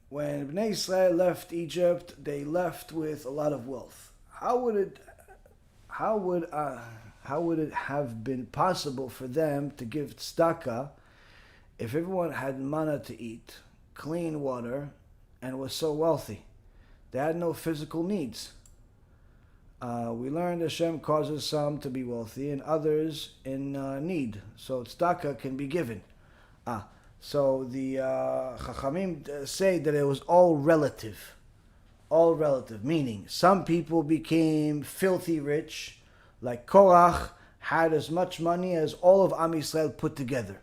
when Bnei Israel left Egypt, they left with a lot of wealth. How would it have been possible for them to give tzedakah if everyone had manna to eat, clean water, and was so wealthy? They had no physical needs. We learned Hashem causes some to be wealthy and others in need, so tzedakah can be given. So the Chachamim say that it was all relative, meaning some people became filthy rich, like Korach had as much money as all of Am Yisrael put together.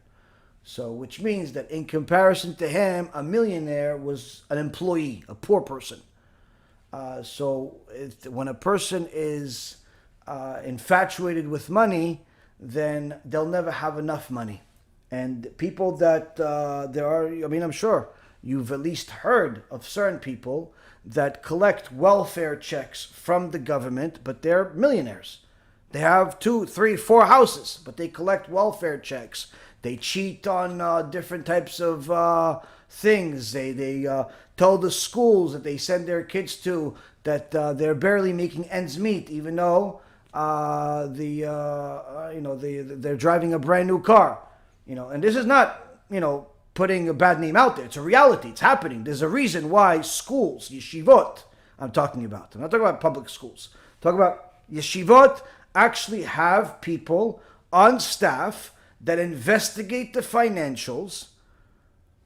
So, which means that in comparison to him, a millionaire was an employee, a poor person. When a person is infatuated with money, then they'll never have enough money. And people that I'm sure you've at least heard of certain people that collect welfare checks from the government, but they're millionaires. They have 2, 3, 4 houses, but they collect welfare checks. They cheat on different types of things. They tell the schools that they send their kids to that they're barely making ends meet, even though they're driving a brand new car. And this is not putting a bad name out there. It's a reality. It's happening. There's a reason why schools, yeshivot, I'm talking about. I'm not talking about public schools. I'm talking about yeshivot actually have people on staff that investigate the financials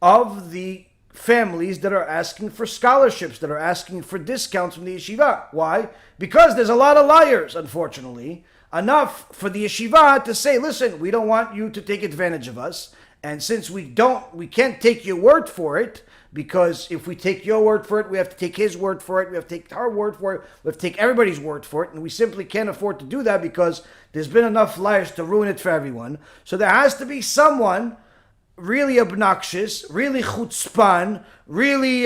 of the families that are asking for scholarships, that are asking for discounts from the yeshiva. Why? Because there's a lot of liars, unfortunately. Enough for the yeshiva to say, listen, we don't want you to take advantage of us. And since we can't take your word for it, because if we take your word for it, we have to take his word for it, we have to take our word for it, we have to take everybody's word for it, and we simply can't afford to do that because there's been enough liars to ruin it for everyone. So there has to be someone really obnoxious, really chutzpan, really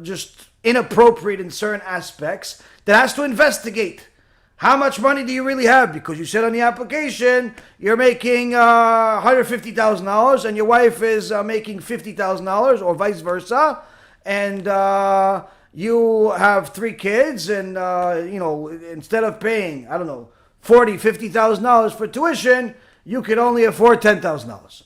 just inappropriate in certain aspects that has to investigate. How much money do you really have? Because you said on the application you're making $150,000 and your wife is making $50,000 or vice versa, and you have 3 kids, and instead of paying $40,000-$50,000 for tuition, you can only afford $10,000.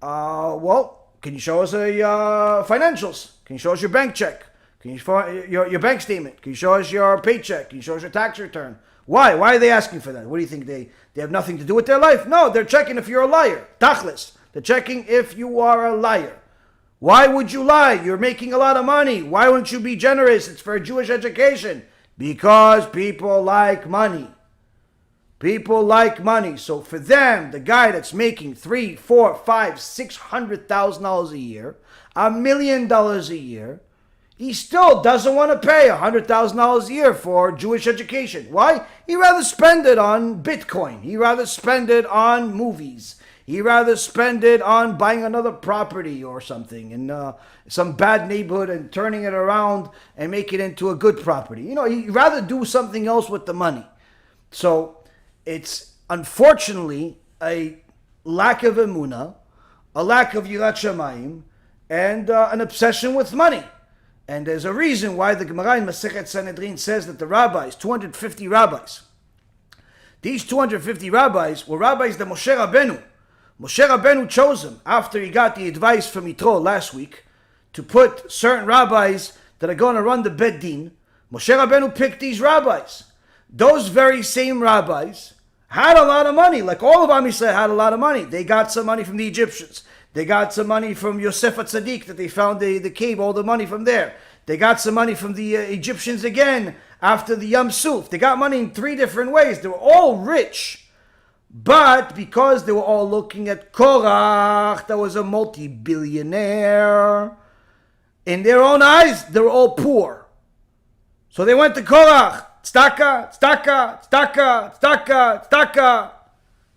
Well, can you show us financials? Can you show us your bank check? Can you show your bank statement? Can you show us your paycheck? Can you show us your tax return? Why? Why are they asking for that? What do you think? They have nothing to do with their life? No, they're checking if you're a liar. Tachlis. They're checking if you are a liar. Why would you lie? You're making a lot of money. Why wouldn't you be generous? It's for Jewish education. Because people like money. People like money. So for them, the guy that's making $300,000, $400,000, $500,000, $600,000 a year, $1 million a year, he still doesn't want to pay $100,000 a year for Jewish education. Why? He'd rather spend it on Bitcoin. He'd rather spend it on movies. He'd rather spend it on buying another property or something in some bad neighborhood and turning it around and make it into a good property. He'd rather do something else with the money. So it's unfortunately a lack of emunah, a lack of yirat shamayim, and an obsession with money. And there's a reason why the Gemara in Masechet Sanhedrin says that the rabbis, 250 rabbis, these 250 rabbis were rabbis that Moshe Rabbeinu chose them after he got the advice from Yitro last week to put certain rabbis that are going to run the Beit Din. Moshe Rabbeinu picked these rabbis. Those very same rabbis had a lot of money, like all of Am Yisrael had a lot of money. They got some money from the Egyptians. They got some money from Yosef HaTzadik that they found the cave, all the money from there. They got some money from the Egyptians again after the Yam Suf. They got money in 3 different ways. They were all rich. But because they were all looking at Korach, that was a multi-billionaire, in their own eyes, they were all poor. So they went to Korach. Tzedakah, tzedakah, tzedakah, tzedakah, tzedakah.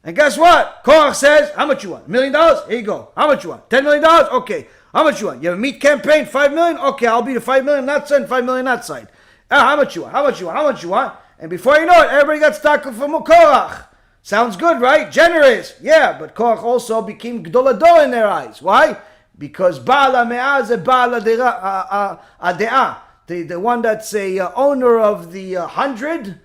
And guess what? Korach says, how much you want? $1 million? Here you go. How much you want? $10 million? Okay. How much you want? You have a meat campaign? $5 million? Okay, I'll be the $5 million on that side and $5 million on that side. How much you want? How much you want? How much you want? And before you know it, everybody got stuck from Korach. Sounds good, right? Generous. Yeah, but Korach also became Gdolador in their eyes. Why? because Ba'al HaMe'ah is a Ba'al HaDe'ah. The one that's a owner of the 100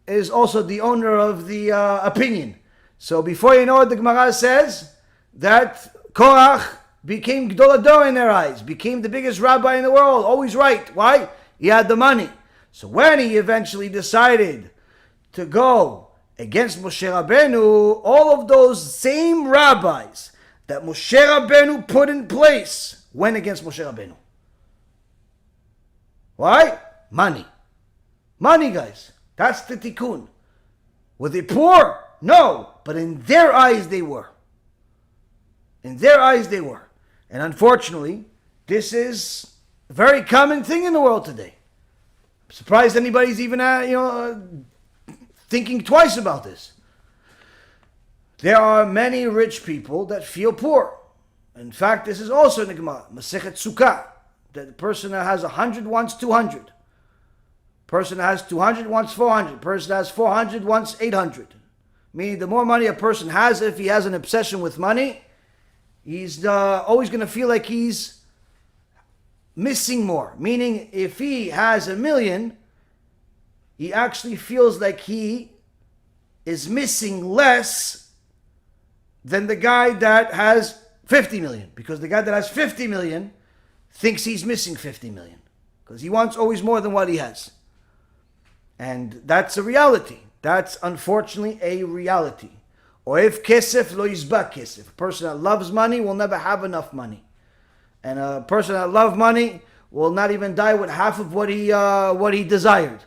is also the owner of the opinion. So before you know it, the Gemara says that Korach became Gdol Hador in their eyes, became the biggest rabbi in the world, always right. Why? He had the money. So when he eventually decided to go against Moshe Rabbeinu, all of those same rabbis that Moshe Rabbeinu put in place went against Moshe Rabbeinu. Why? Money. Money, guys. That's the Tikkun. Were they poor? No. But in their eyes they were. In their eyes they were. And unfortunately, this is a very common thing in the world today. I'm surprised anybody's even thinking twice about this. There are many rich people that feel poor. In fact, this is also in the Gemara, Masechet Sukkah, that the person that has 100 wants 200. Person that has 200 wants 400. Person that has 400 wants 800. Meaning the more money a person has, if he has an obsession with money, he's always going to feel like he's missing more. Meaning if he has $1 million, he actually feels like he is missing less than the guy that has 50 million. Because the guy that has 50 million thinks he's missing 50 million. Because he wants always more than what he has. And that's a reality. That's unfortunately a reality. Or if kesef lo yizba kesef. A person that loves money will never have enough money. And a person that loves money will not even die with half of what he desired.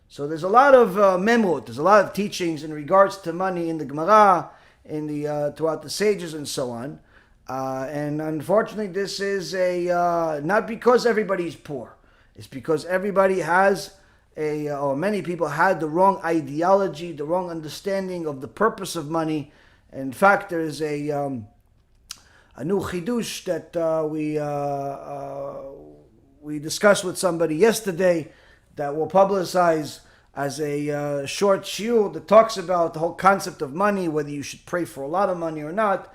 So there's a lot of memot, there's a lot of teachings in regards to money in the Gemara, in the throughout the sages and so on. And unfortunately, this is not because everybody's poor. It's because everybody has or many people had the wrong ideology, the wrong understanding of the purpose of money. In fact, there is a new chidush that we discussed with somebody yesterday that we'll publicize as a short shiur that talks about the whole concept of money, whether you should pray for a lot of money or not.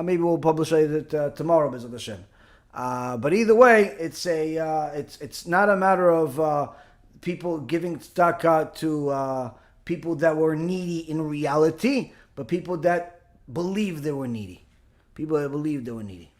Maybe we'll publicize it tomorrow, B'ezrat Hashem. But either way, it's not a matter of people giving tzedakah to people that were needy in reality, but people that believed they were needy. People that believed they were needy.